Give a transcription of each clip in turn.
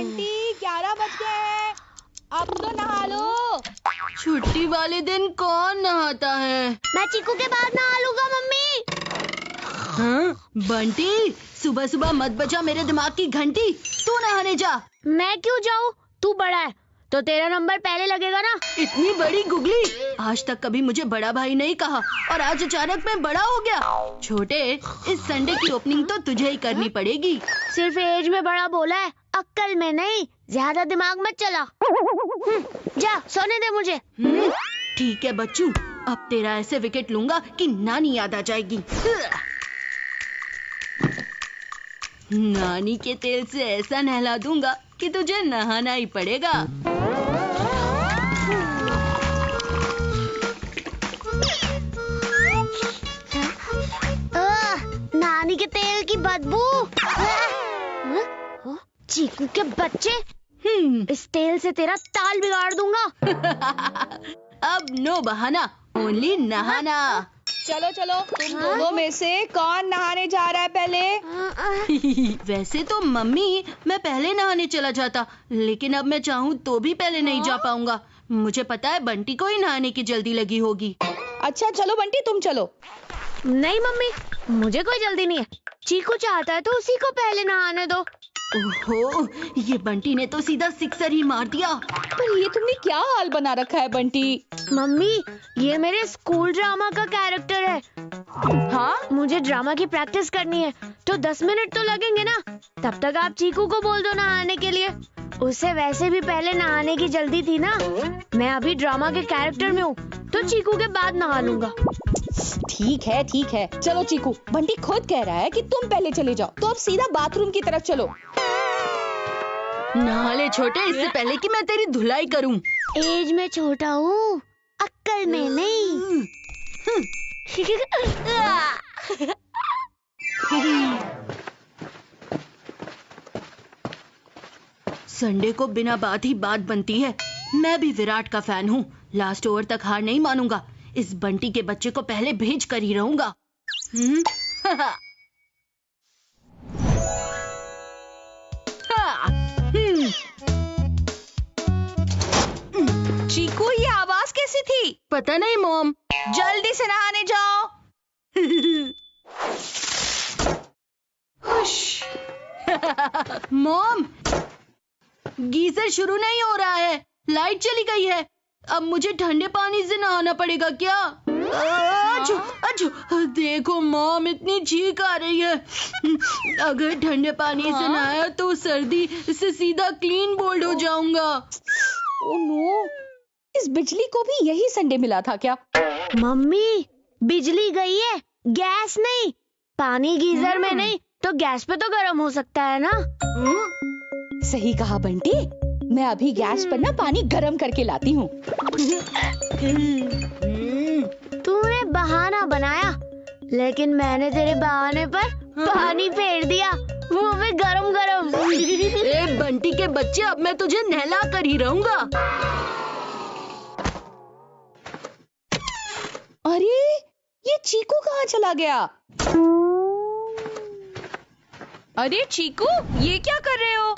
बंटी 11 बज गए हैं, अब तो नहा लो। छुट्टी वाले दिन कौन नहाता है? मैं चीकू के बाद नहा लूंगा मम्मी। हाँ? बंटी सुबह सुबह मत बजा मेरे दिमाग की घंटी, तू नहाने जा। मैं क्यों जाऊँ? तू बड़ा है तो तेरा नंबर पहले लगेगा ना। इतनी बड़ी गुगली, आज तक कभी मुझे बड़ा भाई नहीं कहा और आज अचानक मैं बड़ा हो गया। छोटे, इस संडे की ओपनिंग तो तुझे ही करनी पड़ेगी। सिर्फ एज में बड़ा बोला है, अक्ल में नहीं। ज्यादा दिमाग मत चला। जा सोने दे मुझे। ठीक है बच्चू, अब तेरा ऐसे विकेट लूंगा कि नानी याद आ जाएगी। नानी के तेल से ऐसा नहला दूंगा कि तुझे नहाना ही पड़ेगा। नानी के तेल की बदबू। चीकू के बच्चे, इस तेल से तेरा ताल बिगाड़ दूंगा। अब नो बहाना, ओनली नहाना। चलो चलो, तुम दोनों में से कौन नहाने जा रहा है पहले? वैसे तो मम्मी, मैं पहले नहाने चला जाता, लेकिन अब मैं चाहूँ तो भी पहले नहीं जा पाऊंगा। मुझे पता है बंटी को ही नहाने की जल्दी लगी होगी। अच्छा चलो बंटी, तुम चलो। नहीं मम्मी, मुझे कोई जल्दी नहीं है। चीकू चाहता है तो उसी को पहले नहाने दो। ओहो, ये बंटी ने तो सीधा सिक्सर ही मार दिया। पर ये तुमने क्या हाल बना रखा है बंटी? मम्मी, ये मेरे स्कूल ड्रामा का कैरेक्टर है। हाँ? मुझे ड्रामा की प्रैक्टिस करनी है तो 10 मिनट तो लगेंगे ना। तब तक आप चीकू को बोल दो नहाने के लिए। उसे वैसे भी पहले नहाने की जल्दी थी ना। मैं अभी ड्रामा के कैरेक्टर में हूँ तो चीकू के बाद नहा लूंगा। ठीक है, चलो चीकू, बंटी खुद कह रहा है कि तुम पहले चले जाओ, तो अब सीधा बाथरूम की तरफ चलो। नहा ले छोटे, इससे पहले कि मैं तेरी धुलाई करूं। एज में छोटा हूँ, अक्ल में नहीं। संडे को बिना बात ही बात बनती है। मैं भी विराट का फैन हूँ, लास्ट ओवर तक हार नहीं मानूंगा। इस बंटी के बच्चे को पहले भेज कर ही रहूंगा। चीकू, ये आवाज कैसी थी? पता नहीं मॉम। जल्दी से नहाने जाओ। मॉम, गीजर शुरू नहीं हो रहा है, लाइट चली गई है। अब मुझे ठंडे पानी से नहाना पड़ेगा क्या? अच्छू, अच्छू, देखो मॉम, इतनी छींक आ रही है। अगर ठंडे पानी से नहाया तो सर्दी से सीधा क्लीन बोल्ड हो जाऊंगा। ओह नो, इस बिजली को भी यही संडे मिला था क्या? मम्मी, बिजली गई है, गैस नहीं। पानी गीजर में नहीं तो गैस पे तो गर्म हो सकता है ना। सही कहा बंटी, मैं अभी गैस पर ना पानी गरम करके लाती हूँ। तूने बहाना बनाया, लेकिन मैंने तेरे बहाने पर पानी फेर दिया, मुंह में गरम गरम। ए बंटी के बच्चे, अब मैं तुझे नहला कर ही रहूंगा। अरे, ये चीकू कहाँ चला गया? अरे चीकू, ये क्या कर रहे हो?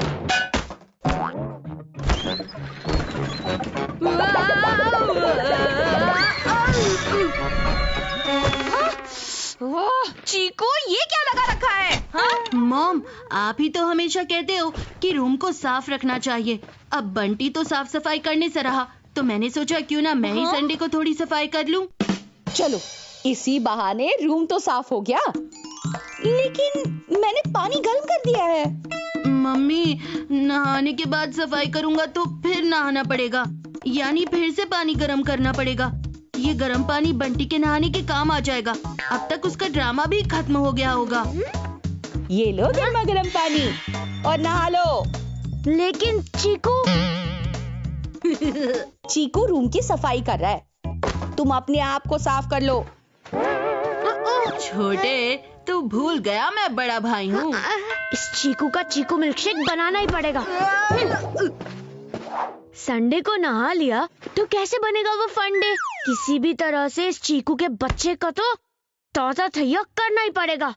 चीकू, ये क्या लगा रखा है? हाँ? मॉम, आप ही तो हमेशा कहते हो कि रूम को साफ रखना चाहिए। अब बंटी तो साफ सफाई करने से रहा, तो मैंने सोचा क्यों ना मैं ही संडे को थोड़ी सफाई कर लूं। चलो, इसी बहाने रूम तो साफ हो गया। लेकिन मैंने पानी गर्म कर दिया है। मम्मी, नहाने के बाद सफाई करूंगा तो फिर नहाना पड़ेगा, यानी फिर से पानी गर्म करना पड़ेगा। ये गर्म पानी बंटी के नहाने के काम आ जाएगा। अब तक उसका ड्रामा भी खत्म हो गया होगा। ये लो गर्मा गर्म पानी और नहा लो। लेकिन चीकू चीकू रूम की सफाई कर रहा है, तुम अपने आप को साफ कर लो। छोटे, तू भूल गया मैं बड़ा भाई हूँ। इस चीकू का चीकू मिल्कशेक बनाना ही पड़ेगा। संडे को नहा लिया तो कैसे बनेगा वो फंडे? किसी भी तरह से इस चीकू के बच्चे का तो ताजा तैयार करना ही पड़ेगा।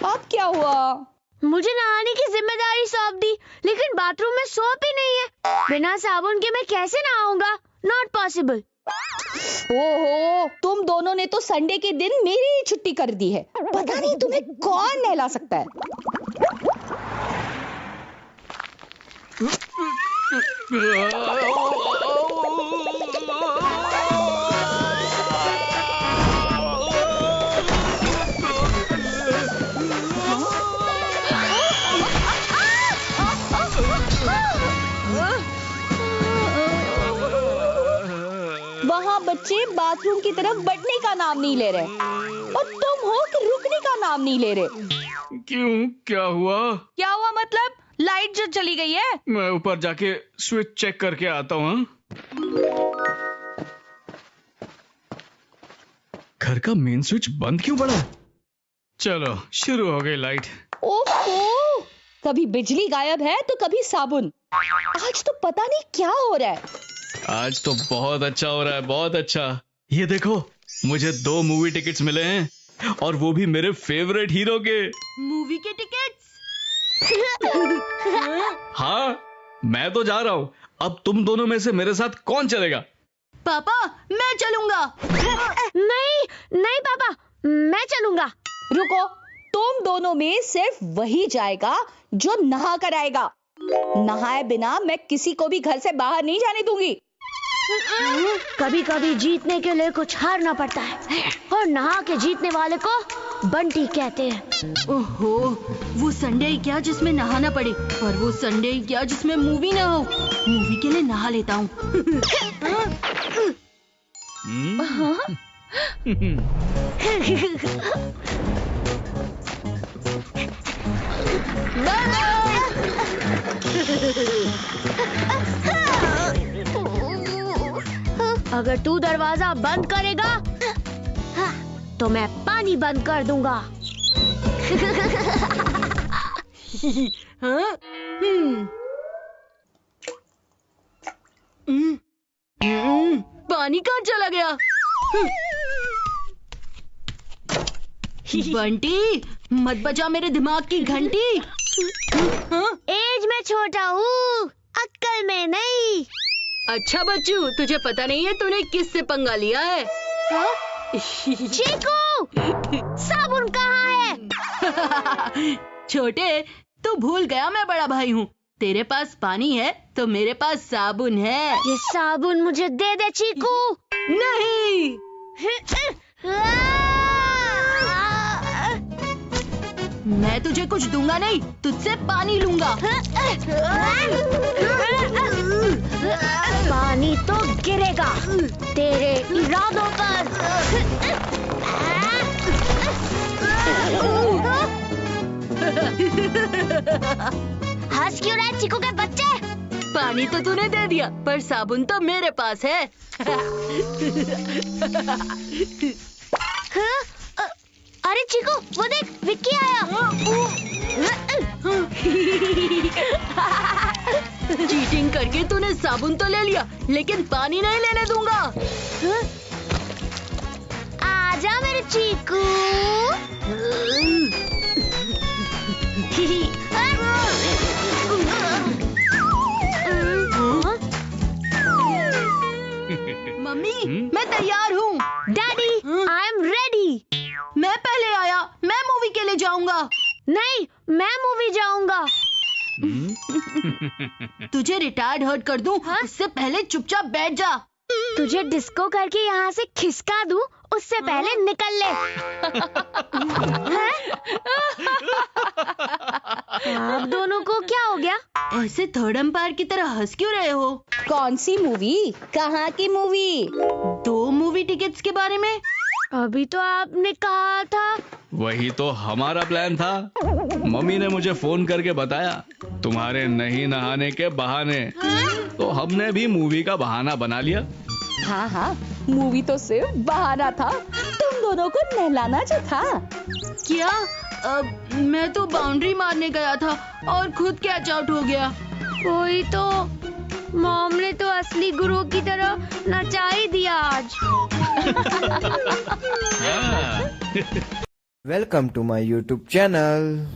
अब क्या हुआ? मुझे नहाने की जिम्मेदारी सौंप दी, लेकिन बाथरूम में सोप ही नहीं है। बिना साबुन के मैं कैसे नहाऊंगा? Not possible. ओहो, तुम दोनों ने तो संडे के दिन मेरी ही छुट्टी कर दी है। पता नहीं तुम्हें कौन नहला सकता है। वहाँ बच्चे बाथरूम की तरफ बढ़ने का नाम नहीं ले रहे और तुम हो कि रुकने का नाम नहीं ले रहे। क्यों, क्या हुआ? क्या हुआ मतलब? लाइट जो चली गई है। मैं ऊपर जाके स्विच चेक करके आता हूँ। घर का मेन स्विच बंद क्यों पड़ा? चलो, शुरू हो गई लाइट। ओहो, कभी बिजली गायब है तो कभी साबुन। आज तो पता नहीं क्या हो रहा है। आज तो बहुत अच्छा हो रहा है, बहुत अच्छा। ये देखो, मुझे 2 मूवी टिकट्स मिले हैं और वो भी मेरे फेवरेट हीरो के। मूवी के टिकट्स? हाँ, मैं तो जा रहा हूँ। अब तुम दोनों में से मेरे साथ कौन चलेगा? पापा, मैं चलूंगा। नहीं नहीं पापा, मैं चलूंगा। रुको, तुम दोनों में सिर्फ वही जाएगा जो नहा कर आएगा। नहाए बिना मैं किसी को भी घर से बाहर नहीं जाने दूंगी। कभी कभी जीतने के लिए कुछ हारना पड़ता है, और नहा के जीतने वाले को बंटी कहते हैं। ओहो, वो संडे ही क्या जिसमें नहाना पड़े, और वो संडे ही क्या जिसमें मूवी ना हो। मूवी के लिए नहा लेता हूँ। अगर तू दरवाजा बंद करेगा तो मैं पानी बंद कर दूंगा। हाँ? पानी कहाँ चला गया? बंटी, मत बजा मेरे दिमाग की घंटी। एज में छोटा हूँ, अक्ल में नहीं। अच्छा बच्चू, तुझे पता नहीं है तूने किससे पंगा लिया है? चीकू, साबुन कहाँ है? छोटे, तू भूल गया मैं बड़ा भाई हूँ। तेरे पास पानी है तो मेरे पास साबुन है। ये साबुन मुझे दे दे चीकू। नहीं। मैं तुझे कुछ दूंगा नहीं, तुझसे पानी लूंगा। पानी तो गिरेगा तेरे इरादों पर। हंस क्यों रहा है चीकू के बच्चे? पानी तो तूने दे दिया, पर साबुन तो मेरे पास है। अरे चीकू, वो देख, विक्की आया। चीटिंग करके तूने साबुन तो ले लिया, लेकिन पानी नहीं लेने दूंगा। आजा मेरे चीकू। मम्मी, मैं तैयार हूँ। Daddy, I am ready. मैं पहले आया, मैं मूवी के लिए जाऊंगा। नहीं, मैं मूवी जाऊंगा। तुझे रिटायर्ड हर्ट कर दूं, उससे पहले चुपचाप बैठ जा। तुझे डिस्को करके यहाँ से खिसका दूं, उससे पहले निकल ले। आप दोनों को क्या हो गया? ऐसे थर्ड एम्पायर की तरह हंस क्यों रहे हो? कौन सी मूवी? कहाँ की मूवी? 2 मूवी टिकट्स के बारे में। अभी तो आपने कहा था। वही तो हमारा प्लान था। मम्मी ने मुझे फोन करके बताया तुम्हारे नहीं नहाने के बहाने, तो हमने भी मूवी का बहाना बना लिया। हाँ हाँ, मूवी तो सिर्फ बहाना था, तुम दोनों को नहलाना जो था। क्या? मैं तो बाउंड्री मारने गया था और खुद कैच आउट हो गया। वही तो, मॉम ने तो असली गुरु की तरह नचा ही दिया आज। हाँ। Welcome to my YouTube channel.